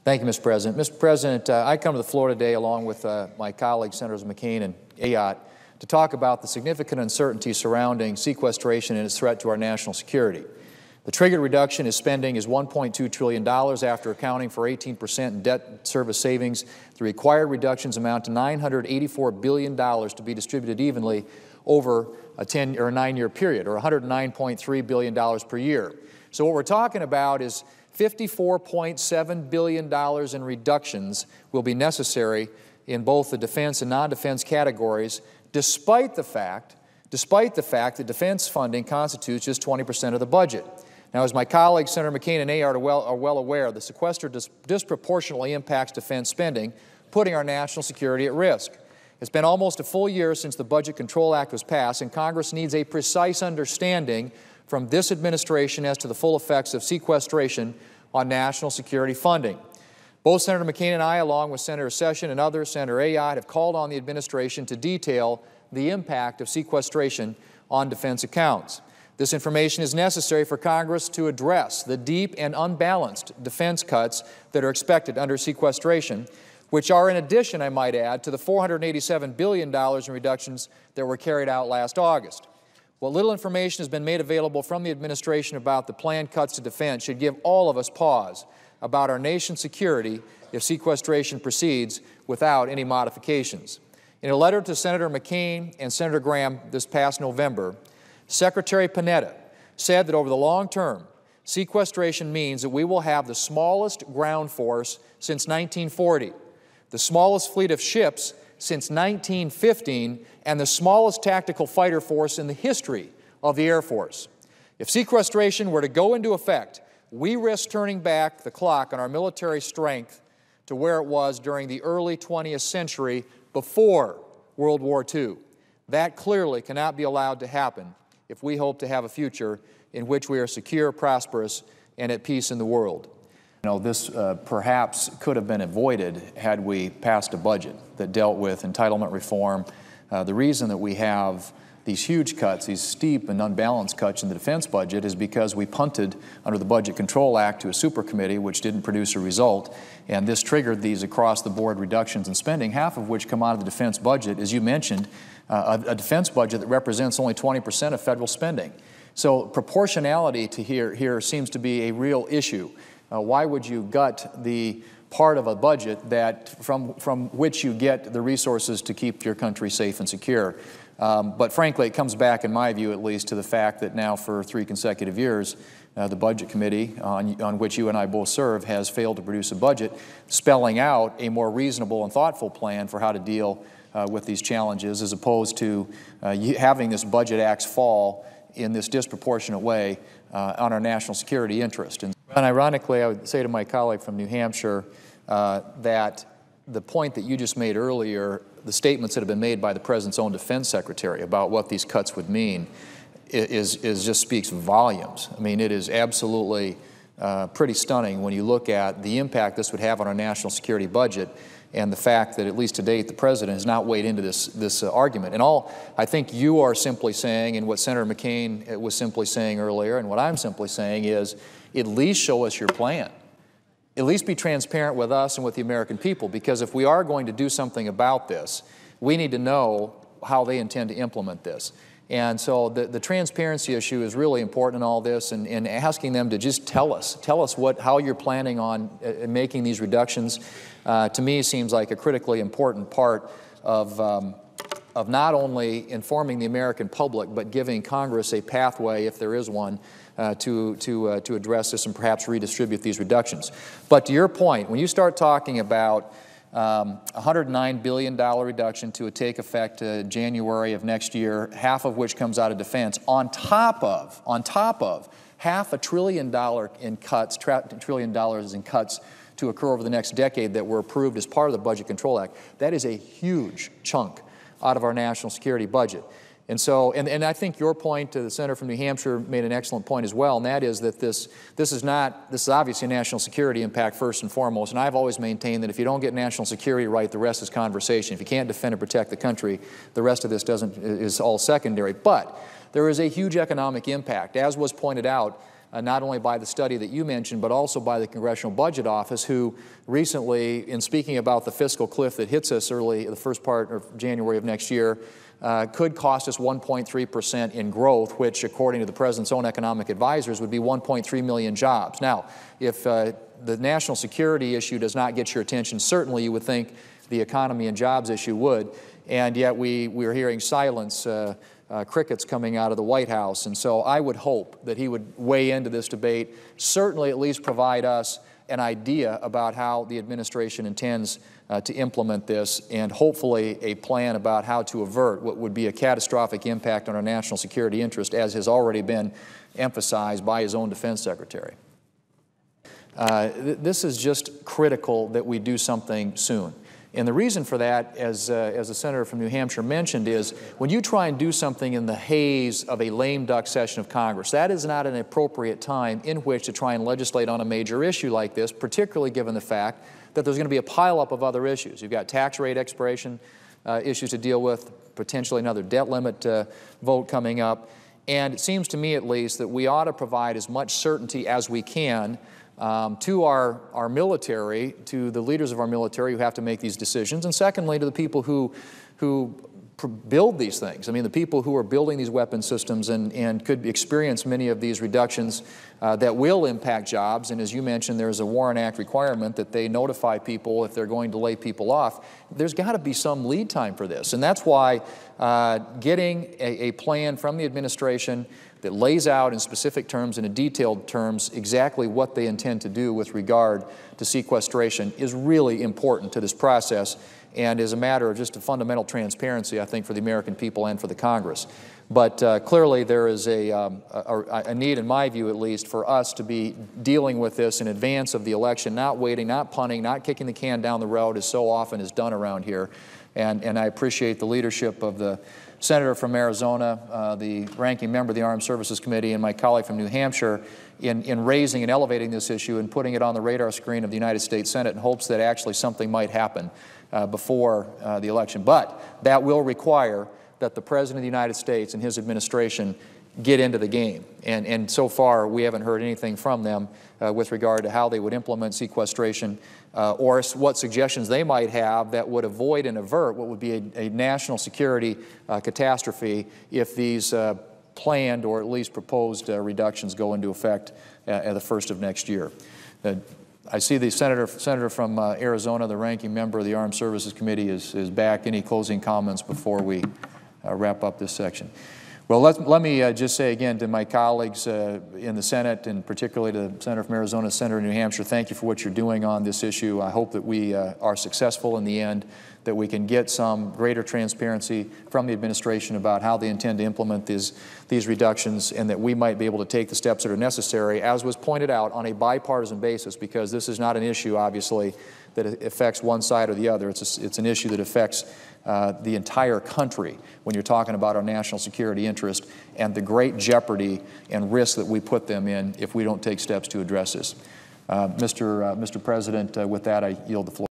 Thank you, Mr. President. Mr. President, I come to the floor today along with my colleagues, Senators McCain and Ayotte, to talk about the significant uncertainty surrounding sequestration and its threat to our national security. The triggered reduction in spending is $1.2 trillion after accounting for 18% in debt service savings. The required reductions amount to $984 billion to be distributed evenly over a 10 or a 9-year period, or $109.3 billion per year. So what we're talking about is $54.7 billion in reductions will be necessary in both the defense and non-defense categories, despite the fact that defense funding constitutes just 20% of the budget. Now, as my colleagues, Senator McCain and Ayotte, are well aware, the sequester disproportionately impacts defense spending, putting our national security at risk. It's been almost a full year since the Budget Control Act was passed, and Congress needs a precise understanding from this administration as to the full effects of sequestration on national security funding. Both Senator McCain and I, along with Senator Sessions and others, Senator Ayotte, have called on the administration to detail the impact of sequestration on defense accounts. This information is necessary for Congress to address the deep and unbalanced defense cuts that are expected under sequestration, which are in addition, I might add, to the $487 billion in reductions that were carried out last August. What little information has been made available from the administration about the planned cuts to defense should give all of us pause about our nation's security if sequestration proceeds without any modifications. In a letter to Senator McCain and Senator Graham this past November, Secretary Panetta said that over the long term, sequestration means that we will have the smallest ground force since 1940, the smallest fleet of ships since 1915, and the smallest tactical fighter force in the history of the Air Force. If sequestration were to go into effect, we risk turning back the clock on our military strength to where it was during the early 20th century before World War II. That clearly cannot be allowed to happen if we hope to have a future in which we are secure, prosperous, and at peace in the world. You know, this perhaps could have been avoided had we passed a budget that dealt with entitlement reform. The reason that we have these huge cuts, these steep and unbalanced cuts in the defense budget, is because we punted under the Budget Control Act to a super committee which didn't produce a result, and this triggered these across-the-board reductions in spending, half of which come out of the defense budget, as you mentioned, a defense budget that represents only 20% of federal spending. So proportionality to here seems to be a real issue. Why would you gut the part of a budget that from which you get the resources to keep your country safe and secure? But frankly, it comes back, in my view at least, to the fact that now for 3 consecutive years, the Budget Committee, on which you and I both serve, has failed to produce a budget spelling out a more reasonable and thoughtful plan for how to deal with these challenges, as opposed to having this budget axe fall in this disproportionate way on our national security interest. And ironically, I would say to my colleague from New Hampshire that the point that you just made earlier, the statements that have been made by the President's own Defense Secretary about what these cuts would mean is just speaks volumes. I mean, it is absolutely pretty stunning when you look at the impact this would have on our national security budget, and the fact that, at least to date, the President has not weighed into this argument. And all I think you are simply saying, and what Senator McCain was simply saying earlier, and what I'm simply saying is, at least show us your plan. At least be transparent with us and with the American people, because if we are going to do something about this, we need to know how they intend to implement this. And so the transparency issue is really important in all this, and asking them to just tell us how you're planning on making these reductions, to me seems like a critically important part of not only informing the American public, but giving Congress a pathway, if there is one, to address this and perhaps redistribute these reductions. But to your point, when you start talking about $109 billion reduction to take effect January of next year, half of which comes out of defense, on top of $500 billion in cuts, $1 trillion in cuts to occur over the next decade that were approved as part of the Budget Control Act, that is a huge chunk out of our national security budget. And so, and I think your point to the Senator from New Hampshire made an excellent point as well, and that is that this is obviously a national security impact first and foremost, and I've always maintained that if you don't get national security right, the rest is conversation. If you can't defend and protect the country, the rest of this is all secondary. But there is a huge economic impact, as was pointed out not only by the study that you mentioned, but also by the Congressional Budget Office, who recently, in speaking about the fiscal cliff that hits us early, the first part of January of next year, could cost us 1.3% in growth, which, according to the President's own economic advisors, would be 1.3 million jobs. Now, if the national security issue does not get your attention, certainly you would think the economy and jobs issue would, and yet we're hearing silence, crickets coming out of the White House. And so I would hope that he would weigh into this debate, certainly at least provide us an idea about how the administration intends to implement this, and hopefully a plan about how to avert what would be a catastrophic impact on our national security interest, as has already been emphasized by his own defense secretary. This is just critical that we do something soon. And the reason for that, as the senator from New Hampshire mentioned, is when you try and do something in the haze of a lame duck session of Congress, that is not an appropriate time in which to try and legislate on a major issue like this, particularly given the fact that there's going to be a pileup of other issues. You've got tax rate expiration issues to deal with, potentially another debt limit vote coming up. And it seems to me, at least, that we ought to provide as much certainty as we can to our military, to the leaders of our military who have to make these decisions, and secondly, to the people who build these things. I mean, the people who are building these weapon systems and could experience many of these reductions that will impact jobs. And as you mentioned, there's a Warren Act requirement that they notify people if they're going to lay people off. There's got to be some lead time for this. And that's why getting a plan from the administration that lays out in specific terms and in detailed terms exactly what they intend to do with regard to sequestration is really important to this process, and is a matter of just a fundamental transparency, I think, for the American people and for the Congress. But clearly there is a need, in my view at least, for us to be dealing with this in advance of the election, not waiting, not punting, not kicking the can down the road as so often is done around here. And I appreciate the leadership of the senator from Arizona, the ranking member of the Armed Services Committee, and my colleague from New Hampshire in raising and elevating this issue and putting it on the radar screen of the United States Senate in hopes that actually something might happen before the election. But that will require that the President of the United States and his administration get into the game. And so far, we haven't heard anything from them with regard to how they would implement sequestration or what suggestions they might have that would avoid and avert what would be a national security catastrophe if these planned or at least proposed reductions go into effect at the first of next year. I see the senator from Arizona, the ranking member of the Armed Services Committee, is back. Any closing comments before we wrap up this section? Well, let me just say again to my colleagues in the Senate, and particularly to the senator from Arizona, senator in New Hampshire, thank you for what you're doing on this issue. I hope that we are successful in the end, that we can get some greater transparency from the administration about how they intend to implement these reductions, and that we might be able to take the steps that are necessary, as was pointed out, on a bipartisan basis, because this is not an issue, obviously, that affects one side or the other. It's an issue that affects the entire country when you're talking about our national security interest and the great jeopardy and risk that we put them in if we don't take steps to address this. Mr. President, with that, I yield the floor.